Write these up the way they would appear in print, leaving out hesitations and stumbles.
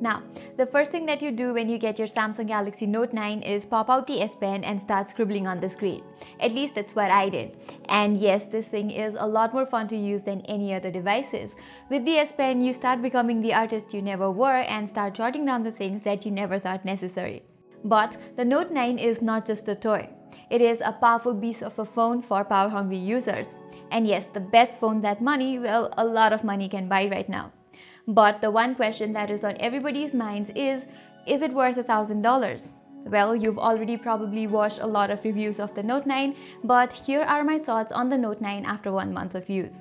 Now, the first thing that you do when you get your Samsung Galaxy Note 9 is pop out the S Pen and start scribbling on the screen. At least that's what I did. And yes, this thing is a lot more fun to use than any other devices. With the S Pen, you start becoming the artist you never were and start jotting down the things that you never thought necessary. But the Note 9 is not just a toy. It is a powerful beast of a phone for power-hungry users. And yes, the best phone that a lot of money can buy right now. But the one question that is on everybody's minds is it worth $1,000? Well, you've already probably watched a lot of reviews of the Note 9, but here are my thoughts on the Note 9 after 1 month of use.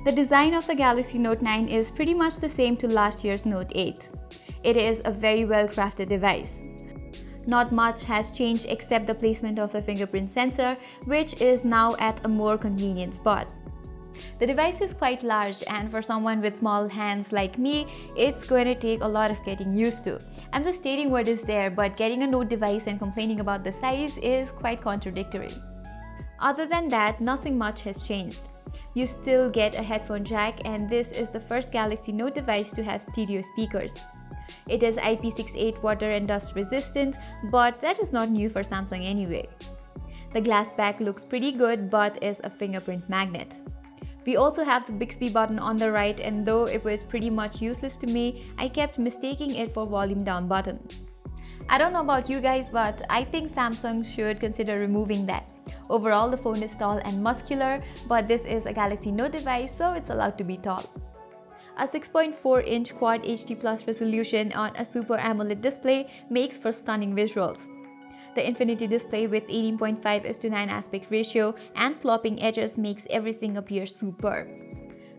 The design of the Galaxy Note 9 is pretty much the same to last year's Note 8. It is a very well-crafted device. Not much has changed except the placement of the fingerprint sensor, which is now at a more convenient spot. The device is quite large, and for someone with small hands like me, it's going to take a lot of getting used to. I'm just stating what is there, but getting a Note device and complaining about the size is quite contradictory. Other than that, nothing much has changed. You still get a headphone jack, and this is the first Galaxy Note device to have stereo speakers. It is IP68 water and dust resistant, but that is not new for Samsung anyway. The glass back looks pretty good but is a fingerprint magnet. We also have the Bixby button on the right, and though it was pretty much useless to me, I kept mistaking it for volume down button. I don't know about you guys, but I think Samsung should consider removing that. Overall, the phone is tall and muscular, but this is a Galaxy Note device, so it's allowed to be tall. A 6.4-inch Quad HD Plus resolution on a Super AMOLED display makes for stunning visuals. The Infinity display with 18.5:9 aspect ratio and sloping edges makes everything appear superb.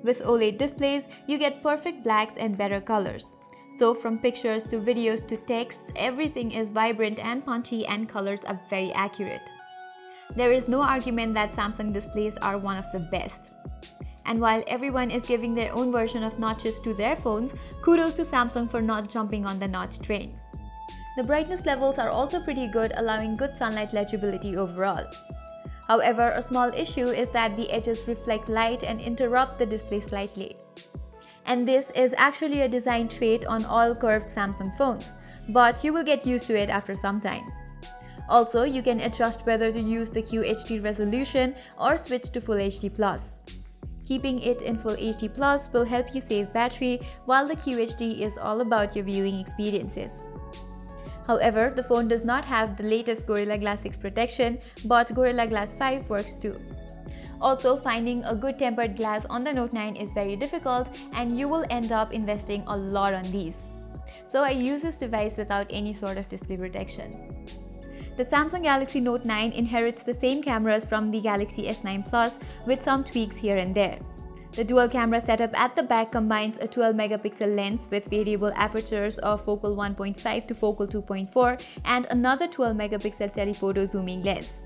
With OLED displays, you get perfect blacks and better colors. So from pictures to videos to text, everything is vibrant and punchy, and colors are very accurate. There is no argument that Samsung displays are one of the best. And while everyone is giving their own version of notches to their phones, kudos to Samsung for not jumping on the notch train. The brightness levels are also pretty good, allowing good sunlight legibility overall. However, a small issue is that the edges reflect light and interrupt the display slightly. And this is actually a design trait on all curved Samsung phones, but you will get used to it after some time. Also, you can adjust whether to use the QHD resolution or switch to Full HD+. Keeping it in Full HD Plus will help you save battery, while the QHD is all about your viewing experiences. However, the phone does not have the latest Gorilla Glass 6 protection, but Gorilla Glass 5 works too. Also, finding a good tempered glass on the Note 9 is very difficult, and you will end up investing a lot on these. So I use this device without any sort of display protection. The Samsung Galaxy Note 9 inherits the same cameras from the Galaxy S9 Plus with some tweaks here and there. The dual camera setup at the back combines a 12-megapixel lens with variable apertures of focal 1.5 to focal 2.4 and another 12-megapixel telephoto zooming lens.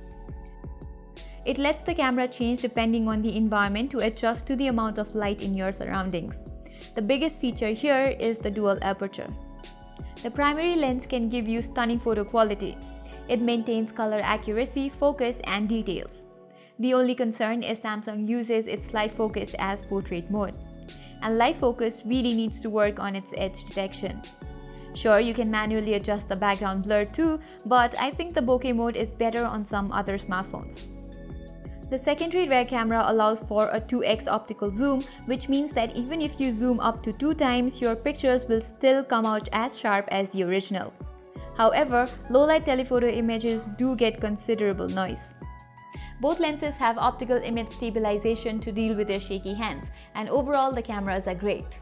It lets the camera change depending on the environment to adjust to the amount of light in your surroundings. The biggest feature here is the dual aperture. The primary lens can give you stunning photo quality. It maintains color accuracy, focus, and details. The only concern is Samsung uses its light focus as portrait mode. And light focus really needs to work on its edge detection. Sure, you can manually adjust the background blur too, but I think the bokeh mode is better on some other smartphones. The secondary rear camera allows for a 2x optical zoom, which means that even if you zoom up to 2 times, your pictures will still come out as sharp as the original. However, low-light telephoto images do get considerable noise. Both lenses have optical image stabilization to deal with your shaky hands, and overall the cameras are great.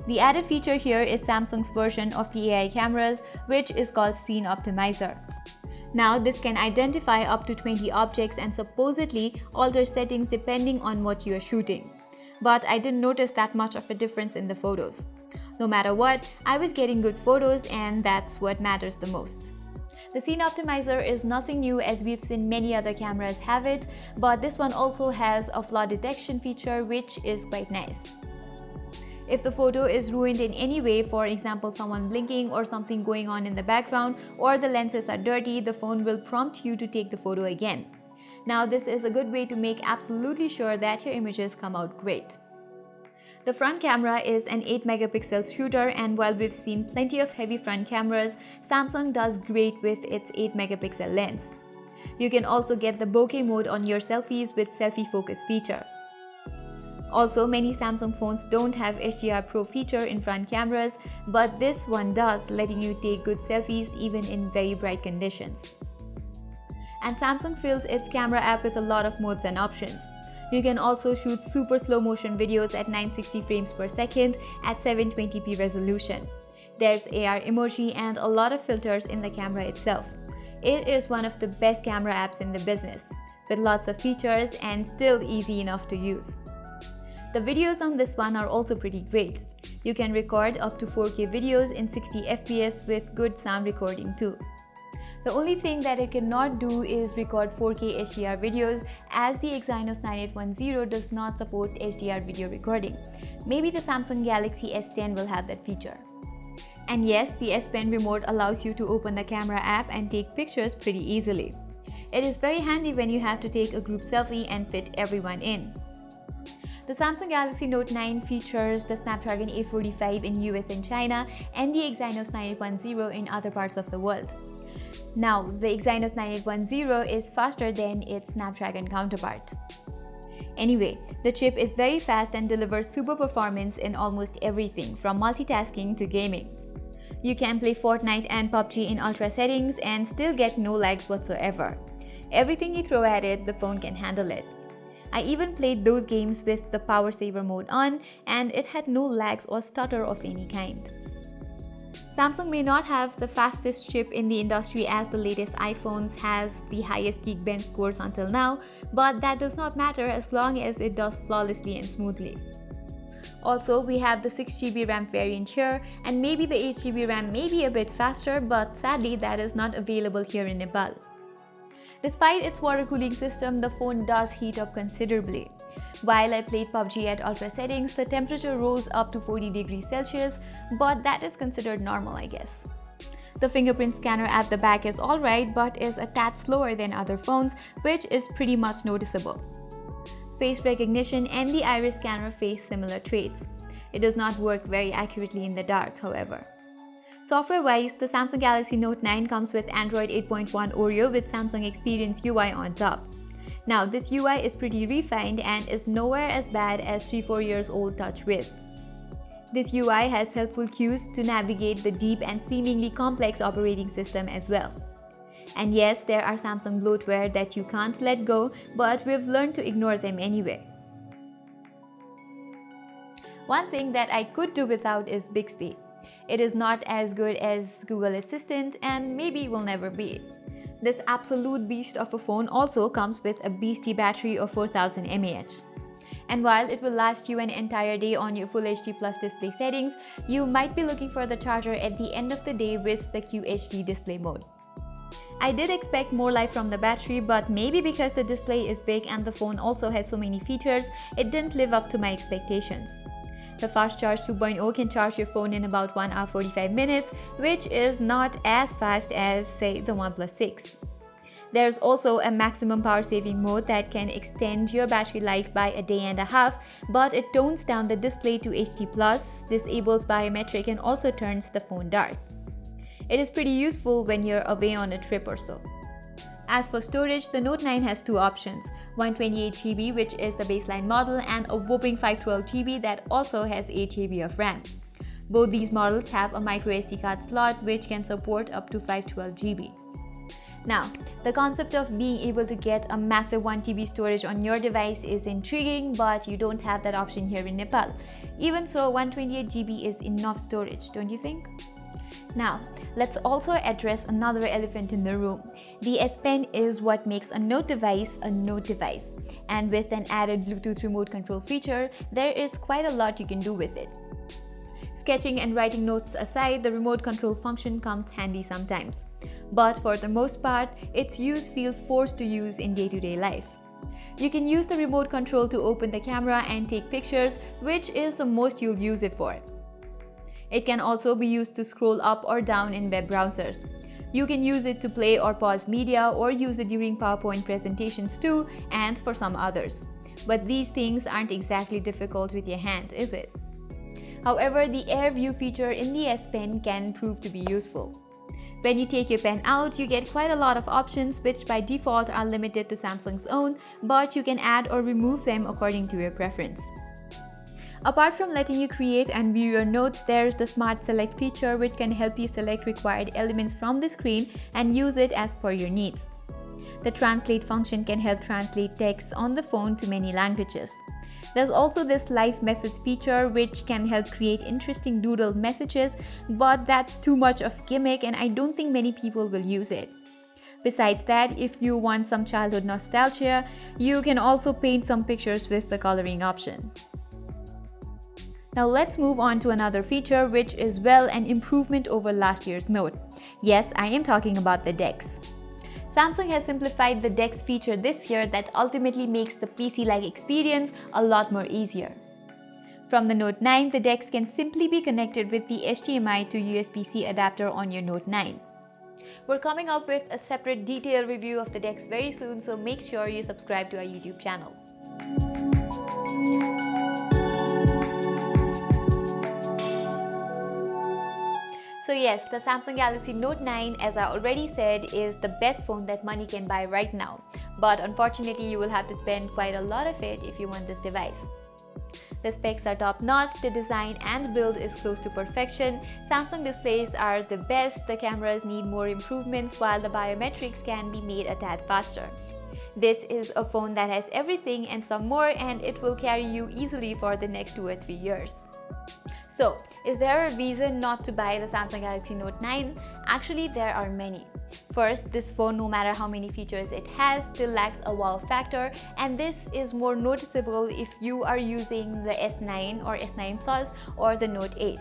The added feature here is Samsung's version of the AI cameras, which is called Scene Optimizer. Now, this can identify up to 20 objects and supposedly alter settings depending on what you are shooting. But I didn't notice that much of a difference in the photos. No matter what, I was getting good photos, and that's what matters the most. The Scene Optimizer is nothing new, as we've seen many other cameras have it, but this one also has a flaw detection feature, which is quite nice. If the photo is ruined in any way, for example someone blinking or something going on in the background, or the lenses are dirty, the phone will prompt you to take the photo again. Now, this is a good way to make absolutely sure that your images come out great. The front camera is an 8 megapixel shooter, and while we've seen plenty of heavy front cameras, Samsung does great with its 8 megapixel lens. You can also get the bokeh mode on your selfies with selfie focus feature. Also, many Samsung phones don't have HDR Pro feature in front cameras, but this one does, letting you take good selfies even in very bright conditions. And Samsung fills its camera app with a lot of modes and options. You can also shoot super slow motion videos at 960 frames per second at 720p resolution. There's AR emoji and a lot of filters in the camera itself. It is one of the best camera apps in the business, with lots of features and still easy enough to use. The videos on this one are also pretty great. You can record up to 4K videos in 60 FPS with good sound recording too. The only thing that it cannot do is record 4K HDR videos, as the Exynos 9810 does not support HDR video recording. Maybe the Samsung Galaxy S10 will have that feature. And yes, the S Pen remote allows you to open the camera app and take pictures pretty easily. It is very handy when you have to take a group selfie and fit everyone in. The Samsung Galaxy Note 9 features the Snapdragon 845 in US and China and the Exynos 9810 in other parts of the world. Now, the Exynos 9810 is faster than its Snapdragon counterpart. Anyway, the chip is very fast and delivers super performance in almost everything from multitasking to gaming. You can play Fortnite and PUBG in ultra settings and still get no lags whatsoever. Everything you throw at it, the phone can handle it. I even played those games with the power saver mode on, and it had no lags or stutter of any kind. Samsung may not have the fastest chip in the industry, as the latest iPhones has the highest Geekbench scores until now, but that does not matter as long as it does flawlessly and smoothly. Also, we have the 6GB RAM variant here, and maybe the 8GB RAM may be a bit faster, but sadly that is not available here in Nepal. Despite its water cooling system, the phone does heat up considerably. While I played PUBG at ultra settings, the temperature rose up to 40 degrees Celsius, but that is considered normal, I guess. The fingerprint scanner at the back is alright, but is a tad slower than other phones, which is pretty much noticeable. Face recognition and the iris scanner face similar traits. It does not work very accurately in the dark, however. Software-wise, the Samsung Galaxy Note 9 comes with Android 8.1 Oreo with Samsung Experience UI on top. Now, this UI is pretty refined and is nowhere as bad as 3-4 years old TouchWiz. This UI has helpful cues to navigate the deep and seemingly complex operating system as well. And yes, there are Samsung bloatware that you can't let go, but we've learned to ignore them anyway. One thing that I could do without is Bixby. It is not as good as Google Assistant and maybe will never be. This absolute beast of a phone also comes with a beastie battery of 4000 mAh. And while it will last you an entire day on your Full HD Plus display settings, you might be looking for the charger at the end of the day with the QHD display mode. I did expect more life from the battery, but maybe because the display is big and the phone also has so many features, it didn't live up to my expectations. The Fast Charge 2.0 can charge your phone in about 1 hour 45 minutes, which is not as fast as, say, the OnePlus 6. There's also a maximum power saving mode that can extend your battery life by a day and a half, but it tones down the display to HD+, disables biometric, and also turns the phone dark. It is pretty useful when you're away on a trip or so. As for storage, the Note 9 has two options, 128GB, which is the baseline model, and a whopping 512GB that also has 8GB of RAM. Both these models have a microSD card slot which can support up to 512GB. Now, the concept of being able to get a massive 1TB storage on your device is intriguing, but you don't have that option here in Nepal. Even so, 128GB is enough storage, don't you think? Now, let's also address another elephant in the room. The S Pen is what makes a Note device a Note device. And with an added Bluetooth remote control feature, there is quite a lot you can do with it. Sketching and writing notes aside, the remote control function comes handy sometimes. But for the most part, its use feels forced to use in day-to-day life. You can use the remote control to open the camera and take pictures, which is the most you'll use it for. It can also be used to scroll up or down in web browsers. You can use it to play or pause media or use it during PowerPoint presentations too, and for some others. But these things aren't exactly difficult with your hand, is it? However, the Air View feature in the S Pen can prove to be useful. When you take your pen out, you get quite a lot of options which by default are limited to Samsung's own, but you can add or remove them according to your preference. Apart from letting you create and view your notes, there's the Smart Select feature which can help you select required elements from the screen and use it as per your needs. The Translate function can help translate text on the phone to many languages. There's also this Live Message feature which can help create interesting doodle messages, but that's too much of gimmick and I don't think many people will use it. Besides that, if you want some childhood nostalgia, you can also paint some pictures with the coloring option. Now let's move on to another feature which is an improvement over last year's Note. Yes, I am talking about the DeX. Samsung has simplified the DeX feature this year that ultimately makes the PC-like experience a lot more easier. From the Note 9, the DeX can simply be connected with the HDMI to USB-C adapter on your Note 9. We're coming up with a separate detailed review of the DeX very soon, so make sure you subscribe to our YouTube channel. So yes, the Samsung Galaxy Note 9, as I already said, is the best phone that money can buy right now. But unfortunately, you will have to spend quite a lot of it if you want this device. The specs are top-notch, the design and build is close to perfection, Samsung displays are the best, the cameras need more improvements while the biometrics can be made a tad faster. This is a phone that has everything and some more, and it will carry you easily for the next 2 or 3 years. So, is there a reason not to buy the Samsung Galaxy Note 9? Actually, there are many. First, this phone, no matter how many features it has, still lacks a wow factor, and this is more noticeable if you are using the S9 or S9 Plus or the Note 8.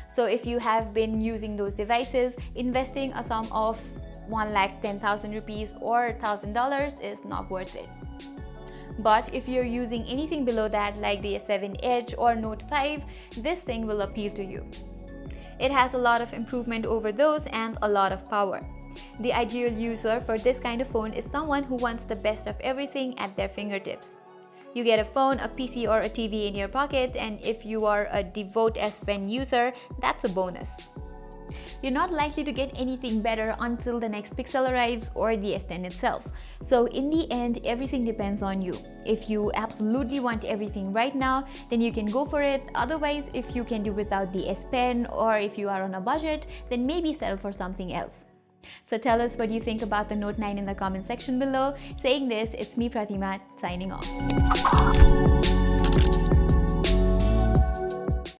So if you have been using those devices, investing a sum of 1,10,000 rupees or $1,000 is not worth it. But if you're using anything below that like the S7 Edge or Note 5, this thing will appeal to you. It has a lot of improvement over those and a lot of power. The ideal user for this kind of phone is someone who wants the best of everything at their fingertips. You get a phone, a PC or a TV in your pocket, and if you are a devout S Pen user, that's a bonus. You're not likely to get anything better until the next Pixel arrives or the S10 itself. So in the end, everything depends on you. If you absolutely want everything right now, then you can go for it. Otherwise, if you can do without the S Pen or if you are on a budget, then maybe settle for something else. So tell us what you think about the Note 9 in the comment section below. Saying this, it's me Pratima signing off.